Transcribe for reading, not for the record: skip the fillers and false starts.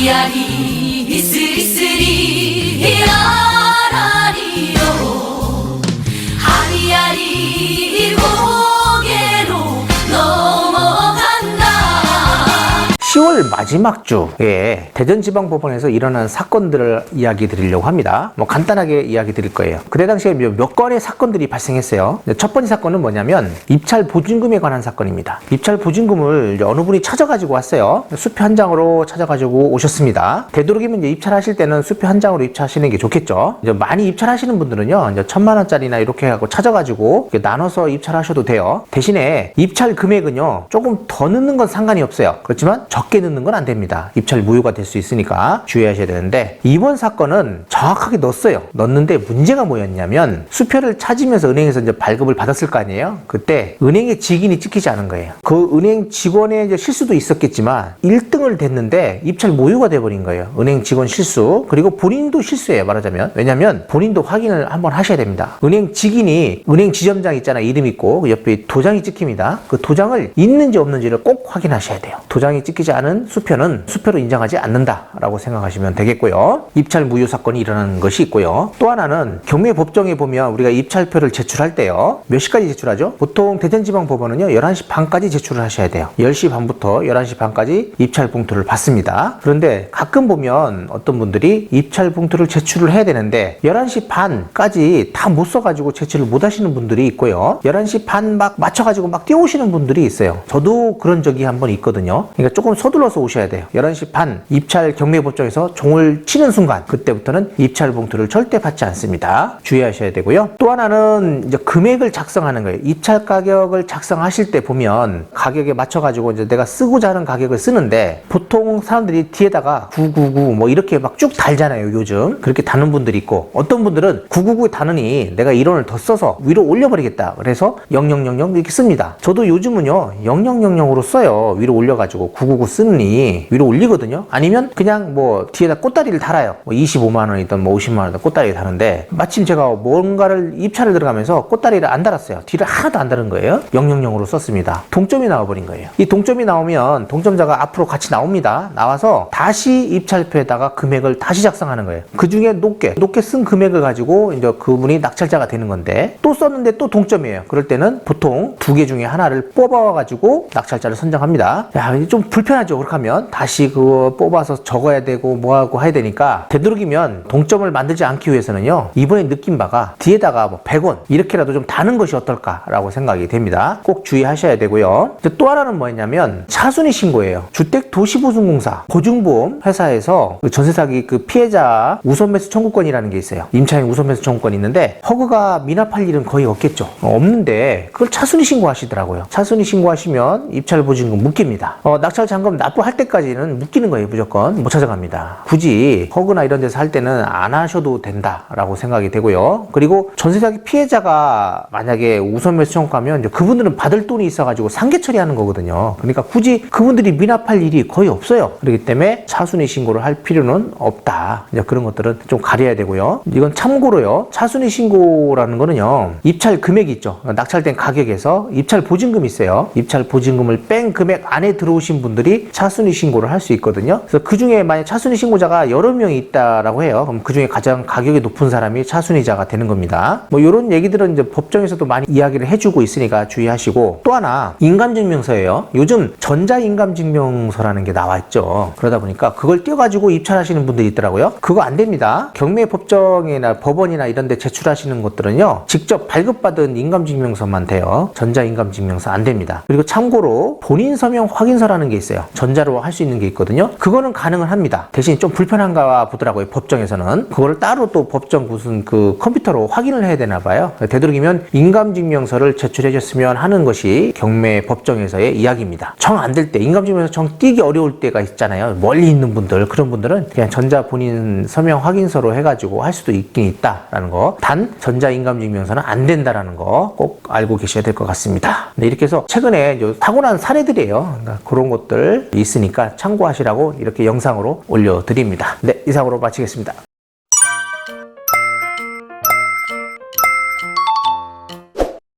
아리아리 이스리스리 라라리요 아리아리 고개로 넘어간다. 10월 마지막 주에 대전지방법원에서 일어난 사건들을 이야기 드리려고 합니다. 간단하게 이야기 드릴 거예요. 그때 당시에 몇 건의 사건들이 발생했어요. 첫 번째 사건은 뭐냐면 입찰 보증금에 관한 사건입니다. 입찰 보증금을 어느 분이 찾아가지고 왔어요. 수표 한 장으로 찾아가지고 오셨습니다. 되도록이면 이제 입찰하실 때는 수표 한 장으로 입찰하시는 게 좋겠죠. 이제 많이 입찰하시는 분들은요, 이제 1,000만 원짜리나 이렇게 하고 찾아가지고 나눠서 입찰하셔도 돼요. 대신에 입찰 금액은요, 조금 더 넣는 건 상관이 없어요. 그렇지만 적게 넣는 건 안 됩니다. 입찰 무효가 될 수 있으니까 주의하셔야 되는데, 이번 사건은 정확하게 넣었어요. 넣었는데 문제가 뭐였냐면 수표를 찾으면서 은행에서 이제 발급을 받았을 거 아니에요. 그때 은행의 직인이 찍히지 않은 거예요. 그 은행 직원의 이제 실수도 있었겠지만 1등을 댔는데 입찰 무효가 돼버린 거예요. 은행 직원 실수, 그리고 본인도 실수예요, 말하자면. 왜냐면 본인도 확인을 한번 하셔야 됩니다. 은행 직인이, 은행 지점장 있잖아, 이름 있고 그 옆에 도장이 찍힙니다. 그 도장을 있는지 없는지를 꼭 확인하셔야 돼요. 도장이 찍히지 않은 수표는 수표로 인정하지 않는다라고 생각하시면 되겠고요. 입찰 무효 사건이 일어나는 것이 있고요. 또 하나는 경매법정에 보면 우리가 입찰표를 제출할 때요, 몇 시까지 제출하죠? 보통 대전지방법원은요 11시 반까지 제출을 하셔야 돼요. 10시 반부터 11시 반까지 입찰 봉투를 받습니다. 그런데 가끔 보면 어떤 분들이 입찰 봉투를 제출을 해야 되는데 11시 반까지 다 못 써가지고 제출을 못 하시는 분들이 있고요. 11시 반 막 맞춰가지고 막 뛰어오시는 분들이 있어요. 저도 그런 적이 한번 있거든요. 그러니까 조금 서둘러서 오셔야 돼요. 11시 반 입찰 경매법정에서 종을 치는 순간, 그때부터는 입찰 봉투를 절대 받지 않습니다. 주의하셔야 되고요. 또 하나는 이제 금액을 작성하는 거예요. 입찰 가격을 작성하실 때 보면 가격에 맞춰가지고 이제 내가 쓰고자 하는 가격을 쓰는데, 보통 사람들이 뒤에다가 999 뭐 이렇게 막 쭉 달잖아요. 요즘 그렇게 다는 분들이 있고, 어떤 분들은 999에 다느니 내가 1원을 더 써서 위로 올려버리겠다, 그래서 0000 이렇게 씁니다. 저도 요즘은요 0000으로 써요. 위로 올려가지고 999 쓰느니 위로 올리거든요. 아니면 그냥 뭐 뒤에다 꽃다리를 달아요. 뭐 25만 원이든 뭐 50만 원이든 꽃다리 다는데, 마침 제가 뭔가를 입찰을 들어가면서 꽃다리를 안 달았어요. 뒤를 하나도 안 다른 거예요. 000으로 썼습니다. 동점이 나와버린 거예요. 이 동점이 나오면 동점자가 앞으로 같이 나옵니다. 나와서 다시 입찰표에다가 금액을 다시 작성하는 거예요. 그 중에 높게 쓴 금액을 가지고 이제 그분이 낙찰자가 되는 건데, 또 썼는데 또 동점이에요. 그럴 때는 보통 두 개 중에 하나를 뽑아가지고 낙찰자를 선정합니다. 야, 좀 불편하죠. 그렇게 하면 다시 그거 뽑아서 적어야 되고 뭐하고 해야 되니까, 되도록이면 동점을 만들지 않기 위해서는요, 이번에 느낀 바가 뒤에다가 뭐 100원 이렇게라도 좀 다는 것이 어떨까라고 생각이 됩니다. 꼭 주의하셔야 되고요. 또 하나는 뭐였냐면 차순위 신고예요. 주택도시보증공사 보증보험 회사에서 그 전세 사기 그 피해자 우선매수 청구권이라는 게 있어요. 임차인 우선매수 청구권이 있는데, 허그가 미납할 일은 거의 없겠죠. 없는데 그걸 차순위 신고하시더라고요. 차순위 신고하시면 입찰 보증금 묶입니다. 낙찰 잔금 납부할 때까지는 묶이는 거예요. 무조건 못 찾아갑니다. 굳이 허그나 이런 데서 할 때는 안 하셔도 된다라고 생각이 되고요. 그리고 전세 사기 피해자가 만약에 우선 매수 청구하면 이제 그분들은 받을 돈이 있어가지고 상계 처리하는 거거든요. 그러니까 굳이 그분들이 미납할 일이 거의 없어요. 그렇기 때문에 차순위 신고를 할 필요는 없다. 이제 그런 것들은 좀 가려야 되고요. 이건 참고로요, 차순위 신고라는 거는요, 입찰 금액이 있죠. 낙찰된 가격에서 입찰 보증금이 있어요. 입찰 보증금을 뺀 금액 안에 들어오신 분들이 차순위 신고를 할 수 있거든요. 그래서 그 중에 만약 차순위 신고자가 여러 명이 있다라고 해요. 그럼 그 중에 가장 가격이 높은 사람이 차순위자가 되는 겁니다. 뭐 이런 얘기들은 이제 법정에서도 많이 이야기를 해주고 있으니까 주의하시고, 또 하나 인감증명서예요. 요즘 전자인감증명서라는 게 나와 있죠. 그러다 보니까 그걸 띄워가지고 입찰하시는 분들이 있더라고요. 그거 안 됩니다. 경매법정이나 법원이나 이런 데 제출하시는 것들은요, 직접 발급받은 인감증명서만 돼요. 전자인감증명서 안 됩니다. 그리고 참고로 본인 서명 확인서라는 게 있어요. 전자로 할 수 있는 게 있거든요. 그거는 가능은 합니다. 대신 좀 불편한가 보더라고요. 법정에서는 그거를 따로 또 법정 무슨 그 컴퓨터로 확인을 해야 되나 봐요. 되도록이면 인감증명서를 제출해 줬으면 하는 것이 경매 법정에서의 이야기입니다. 정 안 될 때, 인감증명서 정 띄기 어려울 때가 있잖아요. 멀리 있는 분들, 그런 분들은 그냥 전자 본인 서명 확인서로 해가지고 할 수도 있긴 있다라는 거. 단 전자 인감증명서는 안 된다라는 거 꼭 알고 계셔야 될 것 같습니다. 네, 이렇게 해서 최근에 타고난 사례들이에요. 그러니까 그런 것들 있으니까 참고하시라고 이렇게 영상으로 올려드립니다. 네, 이상으로 마치겠습니다.